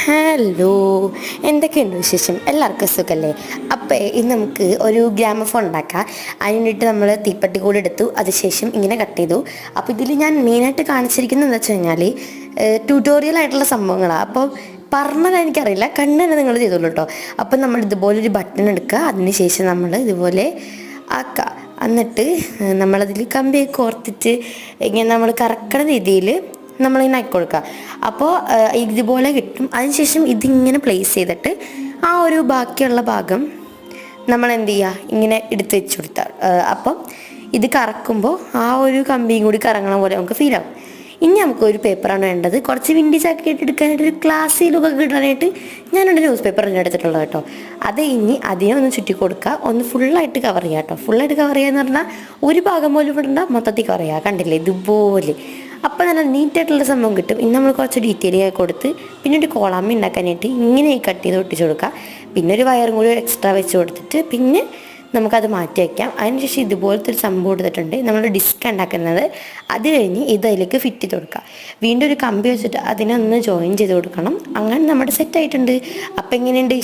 Hello, എന്തൊക്കെയുണ്ട് വിശേഷം? എല്ലാവർക്കും സുഖമല്ലേ? അപ്പോൾ ഇന്ന് നമുക്ക് ഒരു ഗ്രാമഫോൺ ഉണ്ടാക്കാം. അതിന് വേണ്ടിയിട്ട് നമ്മൾ തീപ്പെട്ടി കൂടി എടുത്തു, അതിനുശേഷം ഇങ്ങനെ കട്ട് ചെയ്തു. അപ്പോൾ ഇതിൽ ഞാൻ മെയിനായിട്ട് കാണിച്ചിരിക്കുന്നത് എന്താ വെച്ച് കഴിഞ്ഞാൽ ട്യൂട്ടോറിയൽ ആയിട്ടുള്ള സംഭവങ്ങളാണ്. അപ്പോൾ പറഞ്ഞത് എനിക്കറിയില്ല, കണ്ണ് തന്നെ നിങ്ങൾ ചെയ്തോളൂ കേട്ടോ. അപ്പം നമ്മൾ ഇതുപോലൊരു ബട്ടൺ എടുക്കുക, അതിനുശേഷം നമ്മൾ ഇതുപോലെ ആക്കുക. എന്നിട്ട് നമ്മളതിൽ കമ്പിയൊക്കെ കോർത്തിട്ട് ഇങ്ങനെ നമ്മൾ കറക്കണ രീതിയിൽ നമ്മളിങ്ങനെ ആക്കി കൊടുക്കുക. അപ്പോൾ ഇതുപോലെ കിട്ടും. അതിനുശേഷം ഇതിങ്ങനെ പ്ലേസ് ചെയ്തിട്ട് ആ ഒരു ബാക്കിയുള്ള ഭാഗം നമ്മൾ എന്ത് ചെയ്യുക, ഇങ്ങനെ എടുത്ത് വെച്ച് കൊടുത്താൽ അപ്പം ഇത് കറക്കുമ്പോൾ ആ ഒരു കമ്പിയും കൂടി കറങ്ങണ പോലെ നമുക്ക് ഫീൽ ആവും. ഇനി നമുക്കൊരു പേപ്പറാണ് വേണ്ടത്. കുറച്ച് വിൻറ്റേജ് ആക്കിയിട്ട് എടുക്കാനായിട്ട് ഒരു ക്ലാസ്സി ലുക്കൊക്കെ കിട്ടാനായിട്ട് ഞാനൊരു ന്യൂസ് പേപ്പർ തന്നെ എടുത്തിട്ടുള്ളത് കേട്ടോ. അത് ഇനി അതിനെ ഒന്ന് ചുറ്റി കൊടുക്കുക, ഒന്ന് ഫുള്ളായിട്ട് കവർ ചെയ്യുക കേട്ടോ. ഫുള്ളായിട്ട് കവർ ചെയ്യുക എന്ന് പറഞ്ഞാൽ ഒരു ഭാഗം പോലും ഇടണ്ട, മൊത്തത്തിൽ കവർ ചെയ്യുക. കണ്ടില്ലേ ഇതുപോലെ. അപ്പോൾ നല്ല നീറ്റായിട്ടുള്ള സംഭവം കിട്ടും. ഇനി നമ്മൾ കുറച്ച് ഡീറ്റെയിലിംഗ് കൊടുത്ത് പിന്നെ ഒരു കോളാമ്പി ഉണ്ടാക്കാനായിട്ട് ഇങ്ങനെ കട്ട് ചെയ്ത് ഒട്ടിച്ച് കൊടുക്കുക. പിന്നെ ഒരു വയറും കൂടി എക്സ്ട്രാ വെച്ച് കൊടുത്തിട്ട് പിന്നെ നമുക്കത് മാറ്റി വയ്ക്കാം. അതിനുശേഷം ഇതുപോലത്തെ ഒരു സംഭവം എടുത്തിട്ടുണ്ട് നമ്മൾ ഡിസ്ക് ഉണ്ടാക്കുന്നത്. അത് കഴിഞ്ഞ് ഇത് അതിലേക്ക് ഫിറ്റ് ചെയ്ത് കൊടുക്കുക. വീണ്ടും ഒരു കമ്പി വെച്ചിട്ട് അതിനൊന്ന് ജോയിൻ ചെയ്ത് കൊടുക്കണം. അങ്ങനെ നമ്മുടെ സെറ്റായിട്ടുണ്ട്. അപ്പോൾ എങ്ങനെയുണ്ട്?